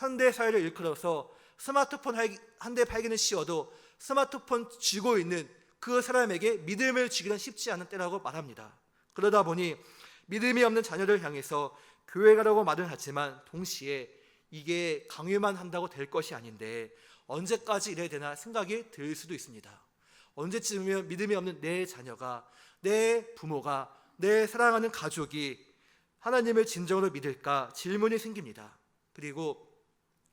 현대 사회를 일컬어서 스마트폰 한 대 팔기는 쉬워도 스마트폰 쥐고 있는 그 사람에게 믿음을 주기는 쉽지 않은 때라고 말합니다. 그러다 보니 믿음이 없는 자녀를 향해서 교회 가라고 말은 하지만 동시에 이게 강요만 한다고 될 것이 아닌데 언제까지 이래야 되나 생각이 들 수도 있습니다. 언제쯤이면 믿음이 없는 내 자녀가, 내 부모가, 내 사랑하는 가족이 하나님을 진정으로 믿을까 질문이 생깁니다. 그리고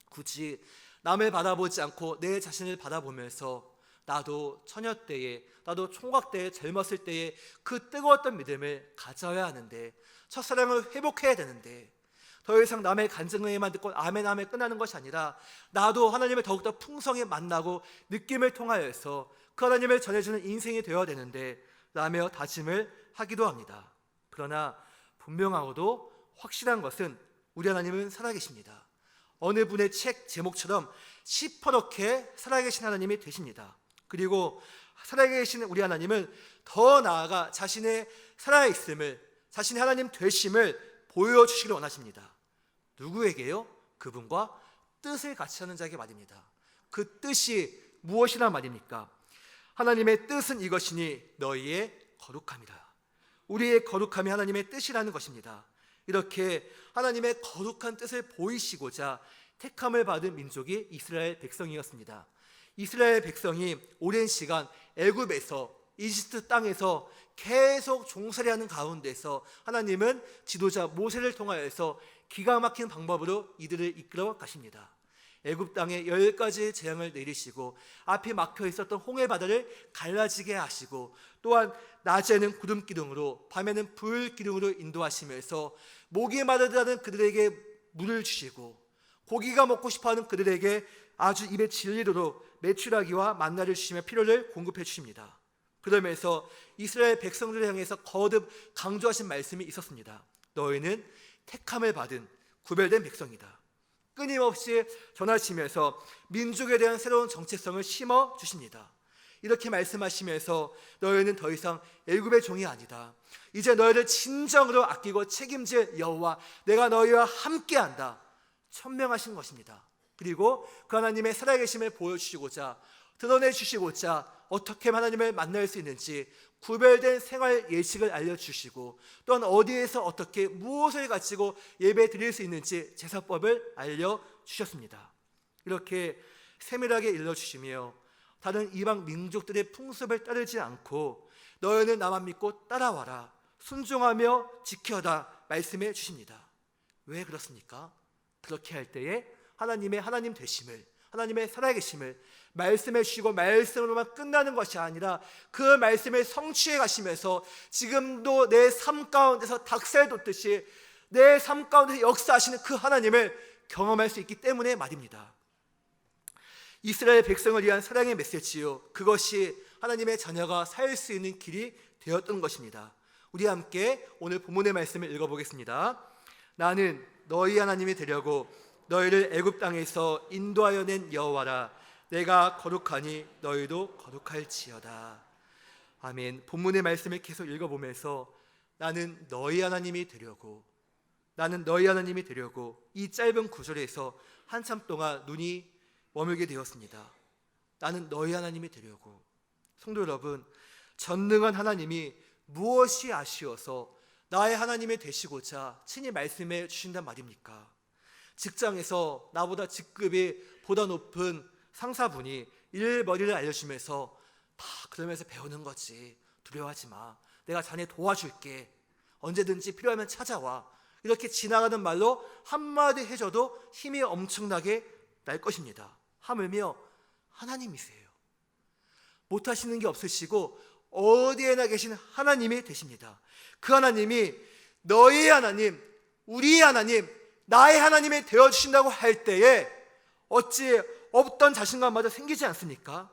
굳이 남을 바라보지 않고 내 자신을 바라보면서 나도 처녀 때에, 나도 총각 때에, 젊었을 때에 그 뜨거웠던 믿음을 가져야 하는데, 첫사랑을 회복해야 되는데, 더 이상 남의 간증에만 듣고 아멘 아멘 끝나는 것이 아니라 나도 하나님을 더욱더 풍성히 만나고 느낌을 통하여서 그 하나님을 전해주는 인생이 되어야 되는데 라며 다짐을 하기도 합니다. 그러나 분명하고도 확실한 것은 우리 하나님은 살아계십니다. 어느 분의 책 제목처럼 시퍼렇게 살아계신 하나님이 되십니다. 그리고 살아계신 우리 하나님은 더 나아가 자신의 살아있음을, 자신의 하나님 되심을 보여주시기를 원하십니다. 누구에게요? 그분과 뜻을 같이 하는 자에게 말입니다. 그 뜻이 무엇이란 말입니까? 하나님의 뜻은 이것이니 너희의 거룩함이다. 우리의 거룩함이 하나님의 뜻이라는 것입니다. 이렇게 하나님의 거룩한 뜻을 보이시고자 택함을 받은 민족이 이스라엘 백성이었습니다. 이스라엘 백성이 오랜 시간 애굽에서, 이집트 땅에서 계속 종살이하는 가운데서 하나님은 지도자 모세를 통하여서 기가 막힌 방법으로 이들을 이끌어 가십니다. 애굽 땅에 10가지의 재앙을 내리시고 앞에 막혀 있었던 홍해 바다를 갈라지게 하시고 또한 낮에는 구름 기둥으로 밤에는 불 기둥으로 인도하시면서 목이 마르다는 그들에게 물을 주시고 고기가 먹고 싶어하는 그들에게 아주 입에 질리도록 메추라기와 만나를 주시며 필요를 공급해 주십니다. 그러면서 이스라엘 백성들을 향해서 거듭 강조하신 말씀이 있었습니다. 너희는 택함을 받은 구별된 백성이다. 끊임없이 전하시면서 민족에 대한 새로운 정체성을 심어 주십니다. 이렇게 말씀하시면서 너희는 더 이상 애굽의 종이 아니다. 이제 너희를 진정으로 아끼고 책임질 여호와 내가 너희와 함께한다. 천명하신 것입니다. 그리고 그 하나님의 살아계심을 보여주시고자, 드러내주시고자 어떻게 하나님을 만날 수 있는지 구별된 생활 예식을 알려주시고 또한 어디에서 어떻게 무엇을 가지고 예배 드릴 수 있는지 제사법을 알려주셨습니다. 이렇게 세밀하게 일러주시며 다른 이방 민족들의 풍습을 따르지 않고 너희는 나만 믿고 따라와라, 순종하며 지켜라 말씀해 주십니다. 왜 그렇습니까? 그렇게 할 때에 하나님의 하나님 되심을, 하나님의 살아계심을 말씀해 주시고 말씀으로만 끝나는 것이 아니라 그 말씀을 성취해 가시면서 지금도 내 삶 가운데서 닭살 돋듯이 내 삶 가운데서 역사하시는 그 하나님을 경험할 수 있기 때문에 말입니다. 이스라엘 백성을 위한 사랑의 메시지요, 그것이 하나님의 자녀가 살 수 있는 길이 되었던 것입니다. 우리 함께 오늘 본문의 말씀을 읽어보겠습니다. 나는 너희 하나님이 되려고 너희를 애굽 땅에서 인도하여 낸 여호와라. 내가 거룩하니 너희도 거룩할지어다. 아멘. 본문의 말씀을 계속 읽어보면서 나는 너희 하나님이 되려고, 나는 너희 하나님이 되려고, 이 짧은 구절에서 한참 동안 눈이 머물게 되었습니다. 나는 너희 하나님이 되려고. 성도 여러분, 전능한 하나님이 무엇이 아쉬워서 나의 하나님이 되시고자 친히 말씀해 주신단 말입니까? 직장에서 나보다 직급이 보다 높은 상사분이 일머리를 알려주면서 다 그러면서 배우는 거지, 두려워하지 마, 내가 자네 도와줄게, 언제든지 필요하면 찾아와, 이렇게 지나가는 말로 한마디 해줘도 힘이 엄청나게 날 것입니다. 하물며 하나님이세요. 못하시는 게 없으시고 어디에나 계신 하나님이 되십니다. 그 하나님이 너희 하나님, 우리의 하나님, 나의 하나님이 되어주신다고 할 때에 어찌 없던 자신감마저 생기지 않습니까?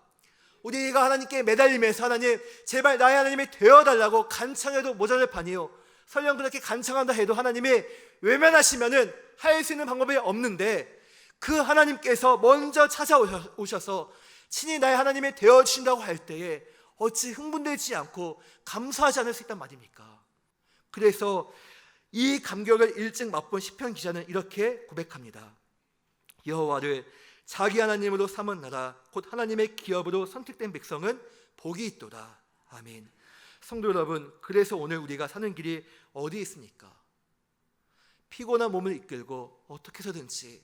우리가 하나님께 매달리면서 하나님 제발 나의 하나님이 되어달라고 간청해도 모자랄 판이요, 설령 그렇게 간청한다 해도 하나님이 외면하시면은 할 수 있는 방법이 없는데 그 하나님께서 먼저 찾아오셔서 친히 나의 하나님이 되어주신다고 할 때에 어찌 흥분되지 않고 감사하지 않을 수 있단 말입니까? 그래서 이 감격을 일찍 맛본 시편 기자는 이렇게 고백합니다. 여호와를 자기 하나님으로 삼은 나라 곧 하나님의 기업으로 선택된 백성은 복이 있도다. 아멘. 성도 여러분, 그래서 오늘 우리가 사는 길이 어디 있습니까? 피곤한 몸을 이끌고 어떻게 해서든지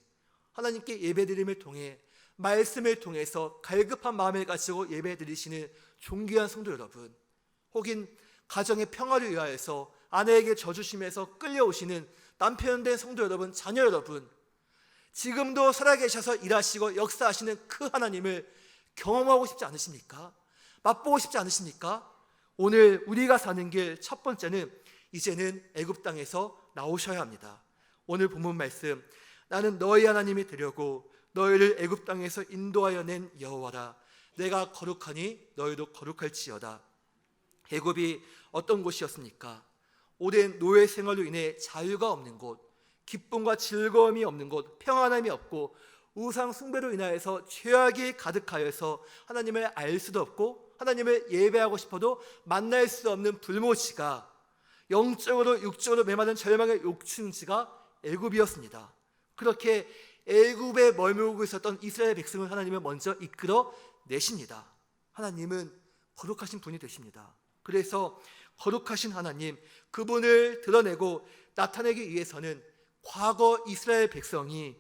하나님께 예배드림을 통해 말씀을 통해서 갈급한 마음을 가지고 예배드리시는 존귀한 성도 여러분, 혹은 가정의 평화를 위하여서 아내에게 져주심에서 끌려오시는 남편 된 성도 여러분, 자녀 여러분, 지금도 살아계셔서 일하시고 역사하시는 그 하나님을 경험하고 싶지 않으십니까? 맛보고 싶지 않으십니까? 오늘 우리가 사는 길 첫 번째는 이제는 애굽 땅에서 나오셔야 합니다. 오늘 본문 말씀, 나는 너희 하나님이 되려고 너희를 애굽 땅에서 인도하여 낸 여호와라. 내가 거룩하니 너희도 거룩할지어다. 애굽이 어떤 곳이었습니까? 오랜 노예 생활로 인해 자유가 없는 곳, 기쁨과 즐거움이 없는 곳, 평안함이 없고 우상 숭배로 인하여서 죄악이 가득하여서 하나님을 알 수도 없고 하나님을 예배하고 싶어도 만날 수 없는 불모지가, 영적으로 육적으로 메마른 절망의 욕충지가 애굽이었습니다. 그렇게 애굽에 머물고 있었던 이스라엘 백성을 하나님은 먼저 이끌어 내십니다. 하나님은 거룩하신 분이 되십니다. 그래서 거룩하신 하나님, 그분을 드러내고 나타내기 위해서는 과거 이스라엘 백성이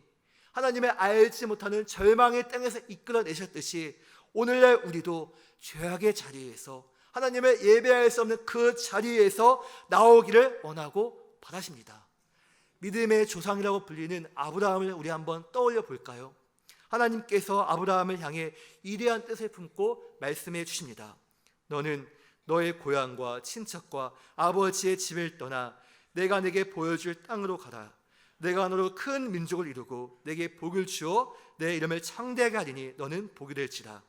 하나님을 알지 못하는 절망의 땅에서 이끌어내셨듯이 오늘날 우리도 죄악의 자리에서 하나님을 예배할 수 없는 그 자리에서 나오기를 원하고 바라십니다. 믿음의 조상이라고 불리는 아브라함을 우리 한번 떠올려 볼까요? 하나님께서 아브라함을 향해 이대한 뜻을 품고 말씀해 주십니다. 너는 너의 고향과 친척과 아버지의 집을 떠나 내가 내게 보여줄 땅으로 가라. 내가 너로 큰 민족을 이루고 내게 복을 주어 내 이름을 창대하게 하리니 너는 복이 될지라.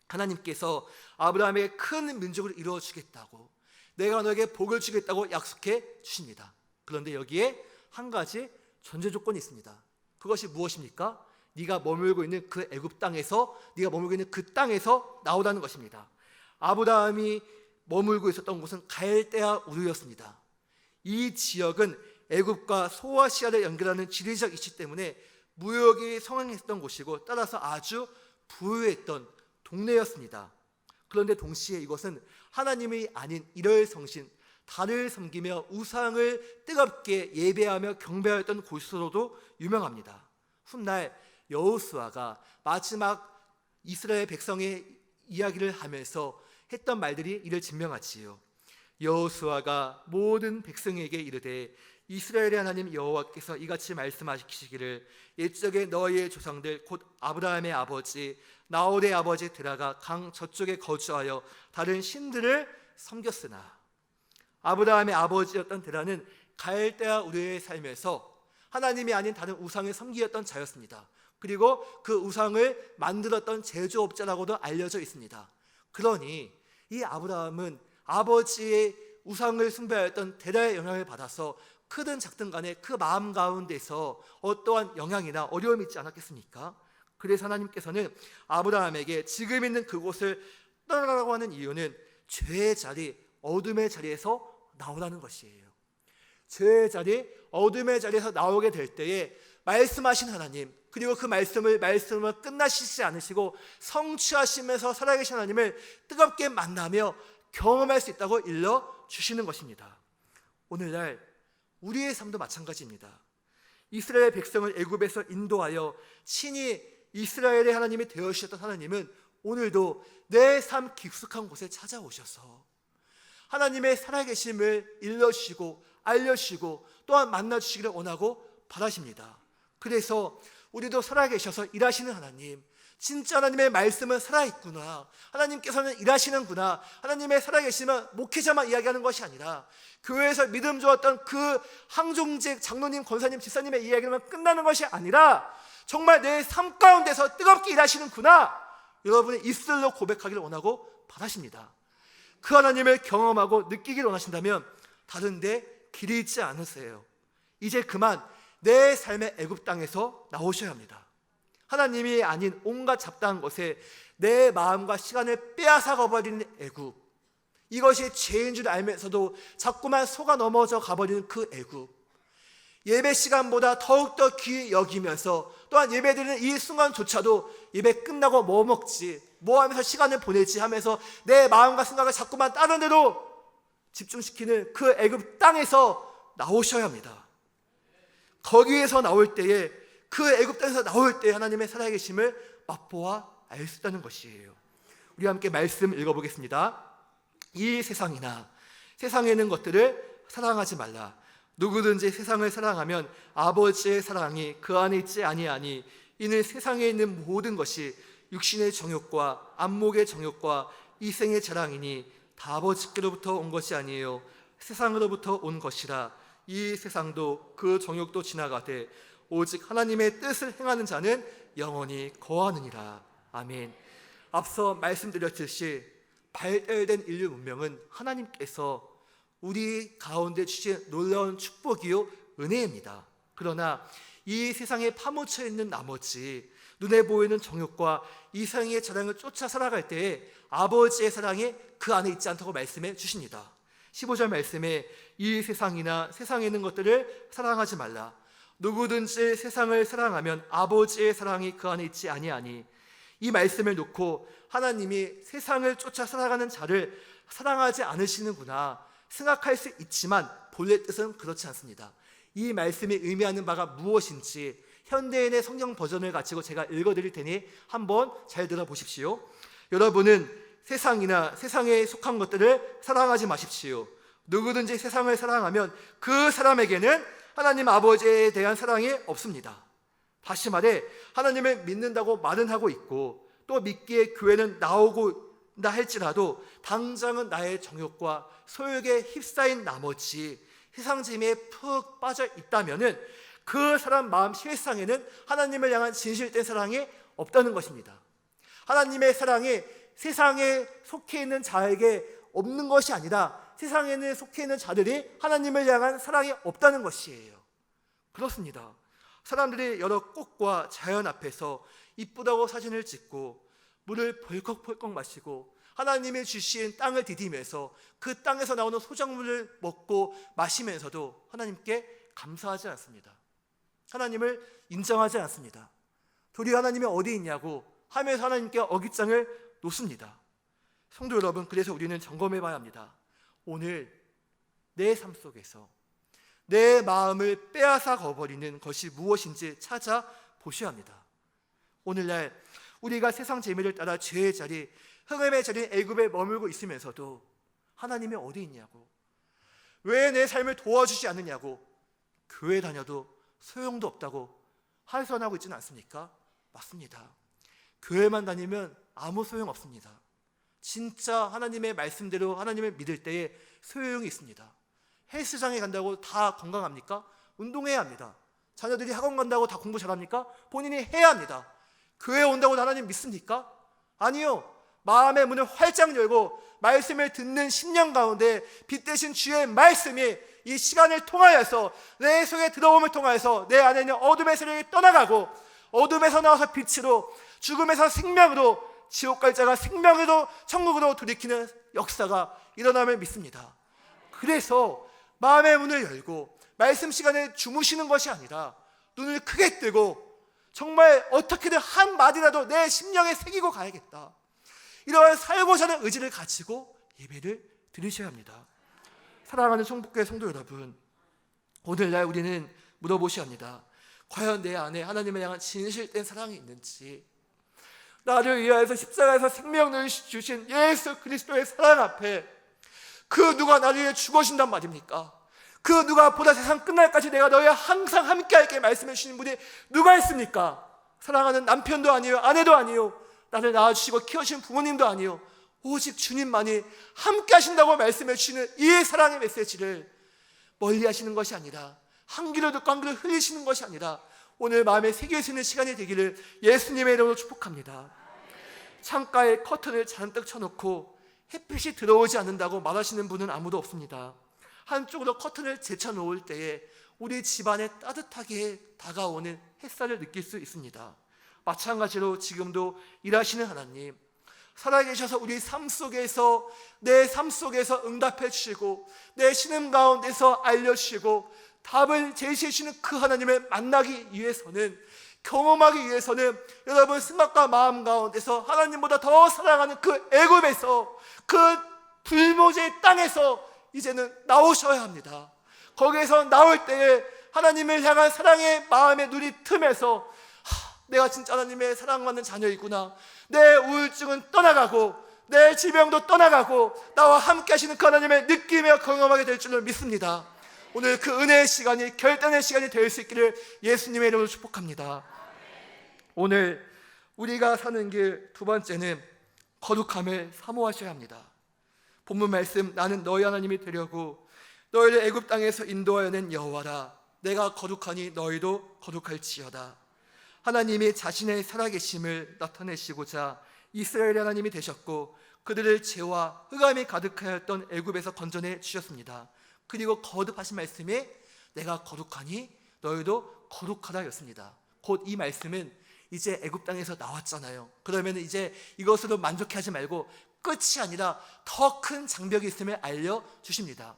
하나님께서 아브라함에게 큰 민족을 이루어 주겠다고, 내가 너에게 복을 주겠다고 약속해 주십니다. 그런데 여기에 한 가지 전제 조건이 있습니다. 그것이 무엇입니까? 네가 머물고 있는 그 애굽 땅에서, 네가 머물고 있는 그 땅에서 나오라는 것입니다. 아브라함이 머물고 있었던 곳은 갈대아 우르였습니다. 이 지역은 애굽과 소아시아를 연결하는 지리적 이치 때문에 무역이 성행했던 곳이고 따라서 아주 부유했던 동네였습니다. 그런데 동시에 이것은 하나님이 아닌 일월성신, 달을 섬기며 우상을 뜨겁게 예배하며 경배하였던 곳으로도 유명합니다. 훗날 여호수아가 마지막 이스라엘 백성의 이야기를 하면서 했던 말들이 이를 증명하지요. 여호수아가 모든 백성에게 이르되 이스라엘의 하나님 여호와께서 이같이 말씀하시기를 옛적에 너희의 조상들 곧 아브라함의 아버지 나홀의 아버지 드라가 강 저쪽에 거주하여 다른 신들을 섬겼으나, 아브라함의 아버지였던 드라는 갈대아 우르에 살면서 하나님이 아닌 다른 우상을 섬기었던 자였습니다. 그리고 그 우상을 만들었던 제조업자라고도 알려져 있습니다. 그러니 이 아브라함은 아버지의 우상을 숭배하였던 데라의 영향을 받아서 크든 작든 간에 그 마음 가운데서 어떠한 영향이나 어려움이 있지 않았겠습니까? 그래서 하나님께서는 아브라함에게 지금 있는 그곳을 떠나라고 하는 이유는 죄의 자리, 어둠의 자리에서 나오라는 것이에요. 죄의 자리, 어둠의 자리에서 나오게 될 때에 말씀하신 하나님, 그리고 그 말씀을 끝나시지 않으시고 성취하시면서 살아계신 하나님을 뜨겁게 만나며 경험할 수 있다고 일러주시는 것입니다. 오늘날 우리의 삶도 마찬가지입니다. 이스라엘 백성을 애굽에서 인도하여 친히 이스라엘의 하나님이 되어주셨던 하나님은 오늘도 내 삶 깊숙한 곳에 찾아오셔서 하나님의 살아계심을 일러주시고 알려주시고 또한 만나주시기를 원하고 바라십니다. 그래서 우리도 살아계셔서 일하시는 하나님, 진짜 하나님의 말씀은 살아있구나, 하나님께서는 일하시는구나, 하나님의 살아계심은 목회자만 이야기하는 것이 아니라 교회에서 믿음 주었던 그 항종직 장로님, 권사님, 집사님의 이야기만 끝나는 것이 아니라 정말 내 삶 가운데서 뜨겁게 일하시는구나, 여러분의 입술로 고백하기를 원하고 바라십니다. 그 하나님을 경험하고 느끼기를 원하신다면 다른 데 길이 있지 않으세요. 이제 그만 내 삶의 애굽 땅에서 나오셔야 합니다. 하나님이 아닌 온갖 잡다한 것에 내 마음과 시간을 빼앗아가 버리는 애굽, 이것이 죄인 줄 알면서도 자꾸만 속아 넘어져 가버리는 그 애굽, 예배 시간보다 더욱더 귀히 여기면서 또한 예배드리는 이 순간조차도 예배 끝나고 뭐 먹지, 뭐 하면서 시간을 보내지 하면서 내 마음과 생각을 자꾸만 다른 데로 집중시키는 그 애굽 땅에서 나오셔야 합니다. 거기에서 나올 때에, 그 애굽 땅에서 나올 때 하나님의 살아계심을 맛보아 알 수 있다는 것이에요. 우리 함께 말씀 읽어보겠습니다. 이 세상이나 세상에 있는 것들을 사랑하지 말라. 누구든지 세상을 사랑하면 아버지의 사랑이 그 안에 있지 아니하니 이는 세상에 있는 모든 것이 육신의 정욕과 안목의 정욕과 이생의 자랑이니 다 아버지께로부터 온 것이 아니에요 세상으로부터 온 것이라. 이 세상도 그 정욕도 지나가되 오직 하나님의 뜻을 행하는 자는 영원히 거하느니라. 아멘. 앞서 말씀드렸듯이 발달된 인류 문명은 하나님께서 우리 가운데 주신 놀라운 축복이요 은혜입니다. 그러나 이 세상에 파묻혀 있는 나머지 눈에 보이는 정욕과 이생의 자랑을 쫓아 살아갈 때에 아버지의 사랑이 그 안에 있지 않다고 말씀해 주십니다. 15절 말씀에 이 세상이나 세상에 있는 것들을 사랑하지 말라. 누구든지 세상을 사랑하면 아버지의 사랑이 그 안에 있지 아니하니. 이 말씀을 놓고 하나님이 세상을 쫓아 살아가는 자를 사랑하지 않으시는구나 생각할 수 있지만 본래 뜻은 그렇지 않습니다. 이 말씀이 의미하는 바가 무엇인지 현대인의 성경 버전을 가지고 제가 읽어드릴 테니 한번 잘 들어보십시오. 여러분은 세상이나 세상에 속한 것들을 사랑하지 마십시오. 누구든지 세상을 사랑하면 그 사람에게는 하나님 아버지에 대한 사랑이 없습니다. 다시 말해 하나님을 믿는다고 말은 하고 있고 또 믿기에 교회는 나오고나 할지라도 당장은 나의 정욕과 소욕에 휩싸인 나머지 세상 재미에 푹 빠져 있다면은 그 사람 마음 실상에는 하나님을 향한 진실된 사랑이 없다는 것입니다. 하나님의 사랑이 세상에 속해 있는 자에게 없는 것이 아니라 세상에는 속해 있는 자들이 하나님을 향한 사랑이 없다는 것이에요. 그렇습니다. 사람들이 여러 꽃과 자연 앞에서 이쁘다고 사진을 찍고 물을 벌컥벌컥 마시고 하나님이 주신 땅을 디디면서 그 땅에서 나오는 소작물을 먹고 마시면서도 하나님께 감사하지 않습니다. 하나님을 인정하지 않습니다. 도리어 하나님이 어디 있냐고 하면서 하나님께 어깃장을 놓습니다. 성도 여러분, 그래서 우리는 점검해 봐야 합니다. 오늘 내 삶 속에서 내 마음을 빼앗아 가버리는 것이 무엇인지 찾아보셔야 합니다. 오늘날 우리가 세상 재미를 따라 죄의 자리, 흥음의 자리인 애굽에 머물고 있으면서도 하나님이 어디 있냐고, 왜 내 삶을 도와주지 않느냐고, 교회 다녀도 소용도 없다고 하소연하고 있지는 않습니까? 맞습니다. 교회만 다니면 아무 소용 없습니다. 진짜 하나님의 말씀대로 하나님을 믿을 때에 소용이 있습니다. 헬스장에 간다고 다 건강합니까? 운동해야 합니다. 자녀들이 학원 간다고 다 공부 잘합니까? 본인이 해야 합니다. 교회 온다고 하나님 믿습니까? 아니요. 마음의 문을 활짝 열고 말씀을 듣는 10년 가운데 빛대신 주의 말씀이 이 시간을 통하여서 내 속에 들어옴을 통하여서 내 안에 있는 어둠의 세력이 떠나가고 어둠에서 나와서 빛으로, 죽음에서 생명으로, 지옥 갈 자가 생명으로 천국으로 돌이키는 역사가 일어남을 믿습니다. 그래서 마음의 문을 열고 말씀 시간에 주무시는 것이 아니라 눈을 크게 뜨고 정말 어떻게든 한마디라도 내 심령에 새기고 가야겠다, 이런 살고자 하는 의지를 가지고 예배를 드리셔야 합니다. 사랑하는 성북교회 성도 여러분, 오늘날 우리는 물어보셔야 합니다. 과연 내 안에 하나님을 향한 진실된 사랑이 있는지, 나를 위하여서 십자가에서 생명을 주신 예수 그리스도의 사랑 앞에 그 누가 나를 위해 죽으신단 말입니까? 그 누가 보다 세상 끝날까지 내가 너희와 항상 함께할게 말씀해 주시는 분이 누가 있습니까? 사랑하는 남편도 아니요, 아내도 아니요, 나를 낳아주시고 키워주신 부모님도 아니요, 오직 주님만이 함께 하신다고 말씀해 주시는 이 사랑의 메시지를 멀리 하시는 것이 아니라, 한 귀로 듣고 한 귀로 흘리시는 것이 아니라 오늘 마음에 새길 수 있는 시간이 되기를 예수님의 이름으로 축복합니다. 창가에 커튼을 잔뜩 쳐놓고 햇빛이 들어오지 않는다고 말하시는 분은 아무도 없습니다. 한쪽으로 커튼을 제쳐놓을 때에 우리 집안에 따뜻하게 다가오는 햇살을 느낄 수 있습니다. 마찬가지로 지금도 일하시는 하나님, 살아계셔서 우리 삶 속에서, 내 삶 속에서 응답해 주시고 내 신음 가운데서 알려주시고 답을 제시해 주시는 그 하나님을 만나기 위해서는, 경험하기 위해서는 여러분 생각과 마음 가운데서 하나님보다 더 사랑하는 그 애굽에서, 그 불모지의 땅에서 이제는 나오셔야 합니다. 거기에서 나올 때에 하나님을 향한 사랑의 마음의 눈이 틈에서 내가 진짜 하나님의 사랑받는 자녀이구나, 내 우울증은 떠나가고 내 질병도 떠나가고 나와 함께 하시는 그 하나님을 느끼며 경험하게 될 줄로 믿습니다. 오늘 그 은혜의 시간이 결단의 시간이 될 수 있기를 예수님의 이름으로 축복합니다. 오늘 우리가 사는 길 두 번째는 거룩함을 사모하셔야 합니다. 본문 말씀, 나는 너희 하나님이 되려고 너희를 애굽 땅에서 인도하여 낸 여호와라. 내가 거룩하니 너희도 거룩할지어다. 하나님이 자신의 살아계심을 나타내시고자 이스라엘 하나님이 되셨고 그들을 죄와 흑암이 가득하였던 애굽에서 건져내 주셨습니다. 그리고 거듭하신 말씀에 내가 거룩하니 너희도 거룩하다 였습니다. 곧 이 말씀은 이제 애굽 땅에서 나왔잖아요. 그러면 이제 이것으로 만족하지 말고 끝이 아니라 더 큰 장벽이 있음을 알려주십니다.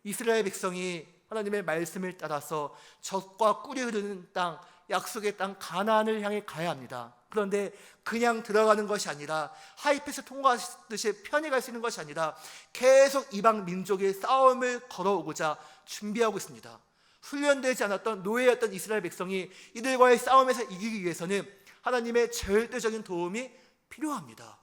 이스라엘 백성이 하나님의 말씀을 따라서 젖과 꿀이 흐르는 땅, 약속의 땅 가나안을 향해 가야 합니다. 그런데 그냥 들어가는 것이 아니라 하이패스 통과하듯이 편히 갈 수 있는 것이 아니라 계속 이방 민족의 싸움을 걸어오고자 준비하고 있습니다. 훈련되지 않았던 노예였던 이스라엘 백성이 이들과의 싸움에서 이기기 위해서는 하나님의 절대적인 도움이 필요합니다.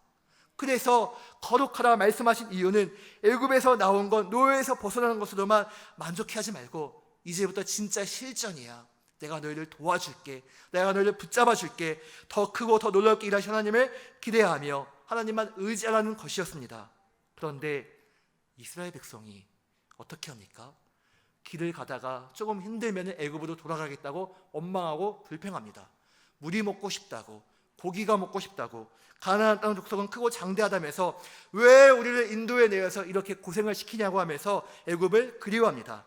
그래서 거룩하라 말씀하신 이유는 애굽에서 나온 것, 노예에서 벗어나는 것으로만 만족해하지 말고 이제부터 진짜 실전이야. 내가 너희를 도와줄게, 내가 너희를 붙잡아줄게, 더 크고 더 놀랍게 일하신 하나님을 기대하며 하나님만 의지하라는 것이었습니다. 그런데 이스라엘 백성이 어떻게 합니까? 길을 가다가 조금 힘들면 애굽으로 돌아가겠다고 원망하고 불평합니다. 물이 먹고 싶다고, 고기가 먹고 싶다고, 가나안 땅 족속은 크고 장대하다면서 왜 우리를 인도에 내어서 이렇게 고생을 시키냐고 하면서 애굽을 그리워합니다.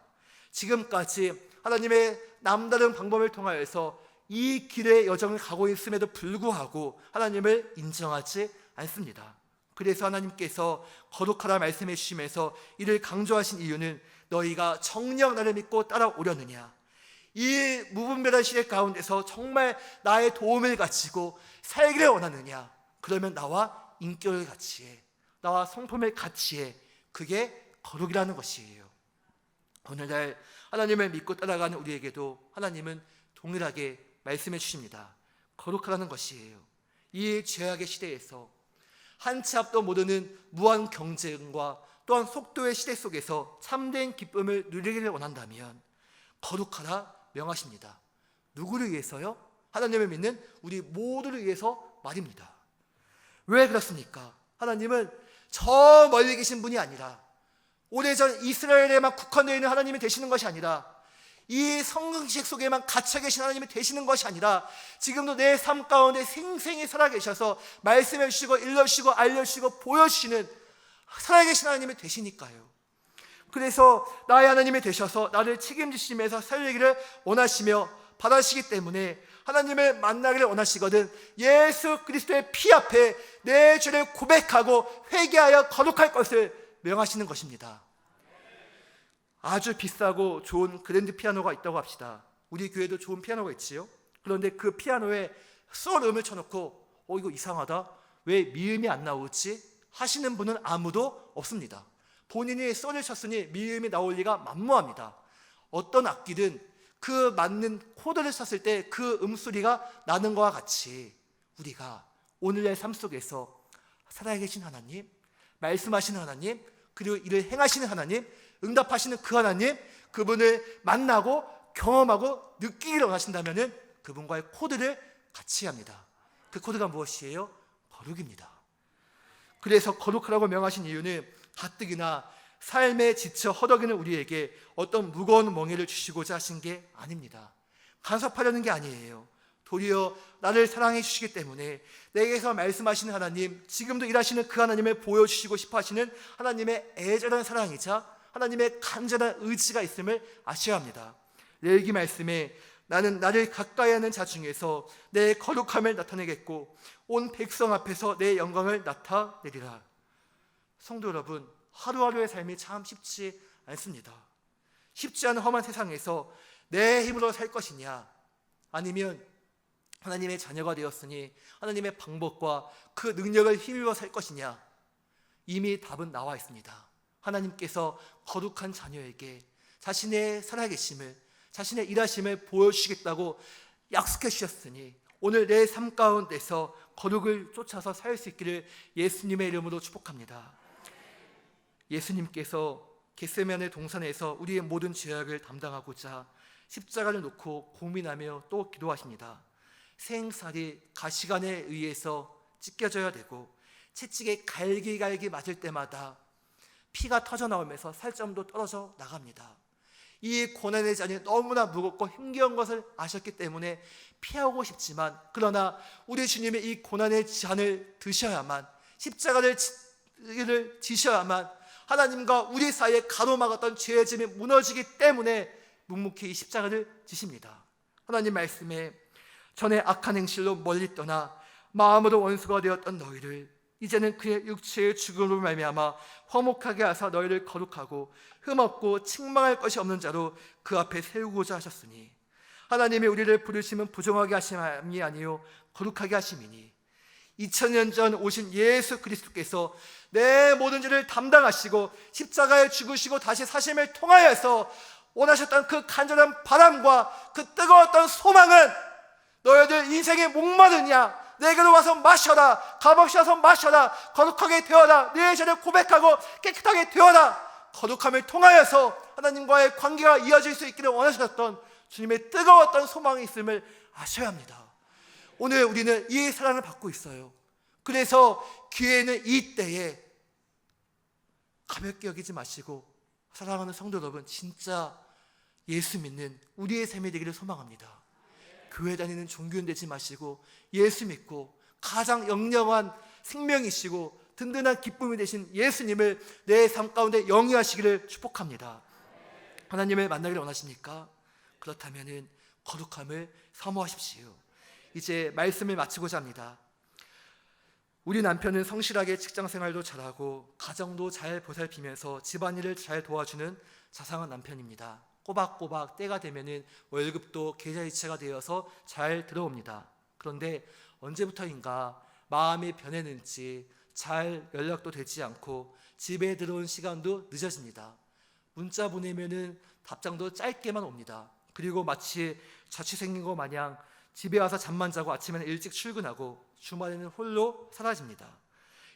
지금까지 하나님의 남다른 방법을 통하여서 이 길의 여정을 가고 있음에도 불구하고 하나님을 인정하지 않습니다. 그래서 하나님께서 거룩하라 말씀해 주시면서 이를 강조하신 이유는 너희가 정녕 나를 믿고 따라오려느냐, 이 무분별한 시대 가운데서 정말 나의 도움을 가지고 살기를 원하느냐, 그러면 나와 인격을 같이 해, 나와 성품을 같이 해. 그게 거룩이라는 것이에요. 오늘날 하나님을 믿고 따라가는 우리에게도 하나님은 동일하게 말씀해 주십니다. 거룩하라는 것이에요. 이 죄악의 시대에서 한 치 앞도 모르는 무한 경쟁과 또한 속도의 시대 속에서 참된 기쁨을 누리기를 원한다면 거룩하라 명하십니다. 누구를 위해서요? 하나님을 믿는 우리 모두를 위해서 말입니다. 왜 그렇습니까? 하나님은 저 멀리 계신 분이 아니라 오래전 이스라엘에만 국한되어 있는 하나님이 되시는 것이 아니라 이 성경책 속에만 갇혀 계신 하나님이 되시는 것이 아니라 지금도 내 삶 가운데 생생히 살아계셔서 말씀해 주시고 일러주시고 알려주시고 보여주시는 살아계신 하나님이 되시니까요. 그래서 나의 하나님이 되셔서 나를 책임지시면서 살리기를 원하시며 바라시기 때문에 하나님을 만나기를 원하시거든 예수 그리스도의 피 앞에 내 죄를 고백하고 회개하여 거룩할 것을 명하시는 것입니다. 아주 비싸고 좋은 그랜드 피아노가 있다고 합시다. 우리 교회도 좋은 피아노가 있지요. 그런데 그 피아노에 소음을 쳐놓고 이거 이상하다, 왜 미음이 안 나오지 하시는 분은 아무도 없습니다. 본인이 소를 쳤으니 미음이 나올 리가 만무합니다. 어떤 악기든 그 맞는 코드를 쳤을 때 그 음소리가 나는 것과 같이 우리가 오늘날 삶 속에서 살아계신 하나님, 말씀하시는 하나님, 그리고 이를 행하시는 하나님, 응답하시는 그 하나님, 그분을 만나고 경험하고 느끼기를 원하신다면 그분과의 코드를 같이 합니다. 그 코드가 무엇이에요? 거룩입니다. 그래서 거룩하라고 명하신 이유는 가뜩이나 삶에 지쳐 허덕이는 우리에게 어떤 무거운 멍에를 주시고자 하신 게 아닙니다. 간섭하려는 게 아니에요. 도리어 나를 사랑해 주시기 때문에 내게서 말씀하시는 하나님, 지금도 일하시는 그 하나님을 보여주시고 싶어 하시는 하나님의 애절한 사랑이자 하나님의 간절한 의지가 있음을 아셔야 합니다. 레위기 말씀에 나는 나를 가까이 하는 자 중에서 내 거룩함을 나타내겠고 온 백성 앞에서 내 영광을 나타내리라. 성도 여러분, 하루하루의 삶이 참 쉽지 않습니다. 쉽지 않은 험한 세상에서 내 힘으로 살 것이냐, 아니면 하나님의 자녀가 되었으니 하나님의 방법과 그 능력을 힘입어 살 것이냐, 이미 답은 나와 있습니다. 하나님께서 거룩한 자녀에게 자신의 살아계심을, 자신의 일하심을 보여주시겠다고 약속해 주셨으니 오늘 내 삶 가운데서 거룩을 쫓아서 살 수 있기를 예수님의 이름으로 축복합니다. 예수님께서 겟세마네 동산에서 우리의 모든 죄악을 담당하고자 십자가를 놓고 고민하며 또 기도하십니다. 생살이 가시관에 의해서 찢겨져야 되고 채찍에 갈기갈기 맞을 때마다 피가 터져 나오면서 살점도 떨어져 나갑니다. 이 고난의 잔이 너무나 무겁고 힘겨운 것을 아셨기 때문에 피하고 싶지만, 그러나 우리 주님의 이 고난의 잔을 드셔야만, 십자가를 지셔야만 하나님과 우리 사이에 가로막았던 죄의 짐이 무너지기 때문에 묵묵히 이 십자가를 지십니다. 하나님 말씀에 전에 악한 행실로 멀리 떠나 마음으로 원수가 되었던 너희를 이제는 그의 육체의 죽음으로 말미암아 화목하게 하사 너희를 거룩하고 흠없고 책망할 것이 없는 자로 그 앞에 세우고자 하셨으니, 하나님이 우리를 부르심은 부정하게 하심이 아니요 거룩하게 하심이니 2000년 전 오신 예수 그리스도께서 내 모든 죄를 담당하시고 십자가에 죽으시고 다시 사심을 통하여서 원하셨던 그 간절한 바람과 그 뜨거웠던 소망은, 너희들 인생에 목마르냐, 내게로 와서 마셔라, 값없이 와서 마셔라, 거룩하게 되어라, 내 죄를 고백하고 깨끗하게 되어라, 거룩함을 통하여서 하나님과의 관계가 이어질 수 있기를 원하셨던 주님의 뜨거웠던 소망이 있음을 아셔야 합니다. 오늘 우리는 이 사랑을 받고 있어요. 그래서 기회는 이 때에 가볍게 여기지 마시고, 사랑하는 성도 여러분, 진짜 예수 믿는 우리의 삶이 되기를 소망합니다. 교회 다니는 종교인 되지 마시고 예수 믿고 가장 영영한 생명이시고 든든한 기쁨이 되신 예수님을 내 삶 가운데 영위하시기를 축복합니다. 하나님을 만나기를 원하십니까? 그렇다면 거룩함을 사모하십시오. 이제 말씀을 마치고자 합니다. 우리 남편은 성실하게 직장생활도 잘하고 가정도 잘 보살피면서 집안일을 잘 도와주는 자상한 남편입니다. 꼬박꼬박 때가 되면 월급도 계좌이체가 되어서 잘 들어옵니다. 그런데 언제부터인가 마음이 변했는지 잘 연락도 되지 않고 집에 들어온 시간도 늦어집니다. 문자 보내면 답장도 짧게만 옵니다. 그리고 마치 자취생인 것 마냥 집에 와서 잠만 자고 아침에는 일찍 출근하고 주말에는 홀로 사라집니다.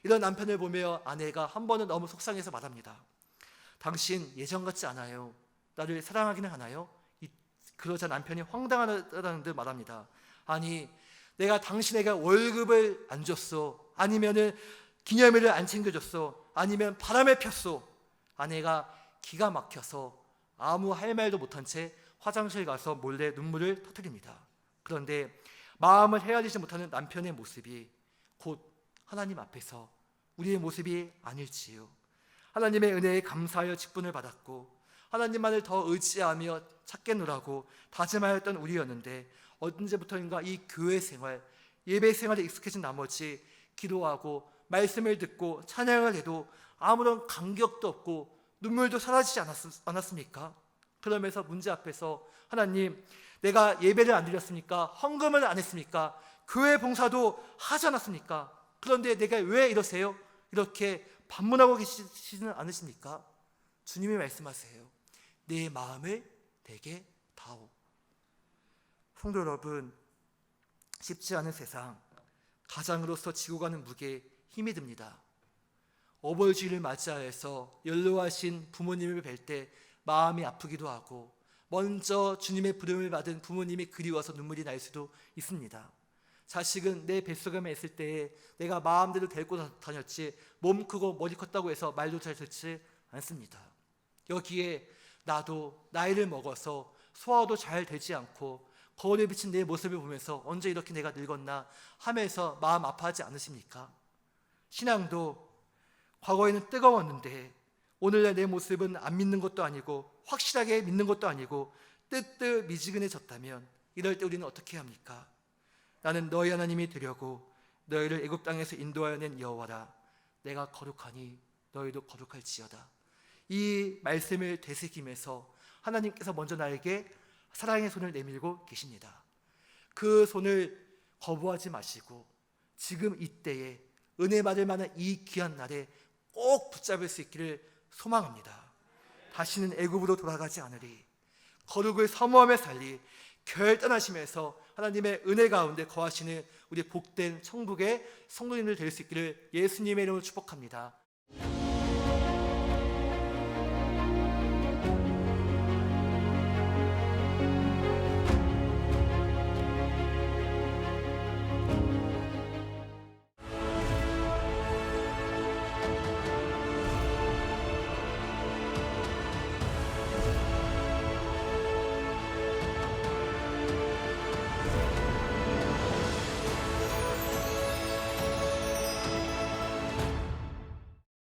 이런 남편을 보며 아내가 한 번은 너무 속상해서 말합니다. 당신 예전 같지 않아요. 나를 사랑하기는 하나요? 그러자 남편이 황당하다는 듯 말합니다. 아니, 내가 당신에게 월급을 안 줬어, 아니면은 기념일을 안 챙겨줬어, 아니면 바람을 폈어. 아내가 기가 막혀서 아무 할 말도 못한 채 화장실 가서 몰래 눈물을 터뜨립니다. 그런데 마음을 헤아리지 못하는 남편의 모습이 곧 하나님 앞에서 우리의 모습이 아닐지요. 하나님의 은혜에 감사하여 직분을 받았고 하나님만을 더 의지하며 찾겠노라고 다짐하였던 우리였는데, 언제부터인가 이 교회 생활, 예배 생활에 익숙해진 나머지 기도하고 말씀을 듣고 찬양을 해도 아무런 감격도 없고 눈물도 사라지지 않았습니까? 그러면서 문제 앞에서 하나님, 내가 예배를 안 드렸습니까? 헌금을 안 했습니까? 교회 봉사도 하지 않았습니까? 그런데 내가 왜 이러세요? 이렇게 반문하고 계시지는 않으십니까? 주님이 말씀하세요. 내 마음을 내게 다오. 성도 여러분, 쉽지 않은 세상, 가장으로서 지고 가는 무게에 힘이 듭니다. 어버이주일을 맞이하여서 연로하신 부모님을 뵐 때 마음이 아프기도 하고, 먼저 주님의 부름을 받은 부모님이 그리워서 눈물이 날 수도 있습니다. 자식은 내 뱃속에만 있을 때에 내가 마음대로 데리고 다녔지 몸 크고 머리 컸다고 해서 말도 잘 듣지 않습니다. 여기에 나도 나이를 먹어서 소화도 잘 되지 않고 거울에 비친 내 모습을 보면서 언제 이렇게 내가 늙었나 하면서 마음 아파하지 않으십니까? 신앙도 과거에는 뜨거웠는데 오늘날 내 모습은 안 믿는 것도 아니고 확실하게 믿는 것도 아니고 뜨뜻미지근해졌다면 이럴 때 우리는 어떻게 해야 합니까? 나는 너희 하나님이 되려고 너희를 애굽 땅에서 인도하여 낸 여호와라. 내가 거룩하니 너희도 거룩할지어다. 이 말씀을 되새기면서 하나님께서 먼저 나에게 사랑의 손을 내밀고 계십니다. 그 손을 거부하지 마시고 지금 이때에 은혜 받을 만한 이 귀한 날에 꼭 붙잡을 수 있기를 소망합니다. 다시는 애굽으로 돌아가지 않으리, 거룩을 사모하며 살리, 결단하시면서 하나님의 은혜 가운데 거하시는 우리 복된 천국의 성도님들 될 수 있기를 예수님의 이름으로 축복합니다.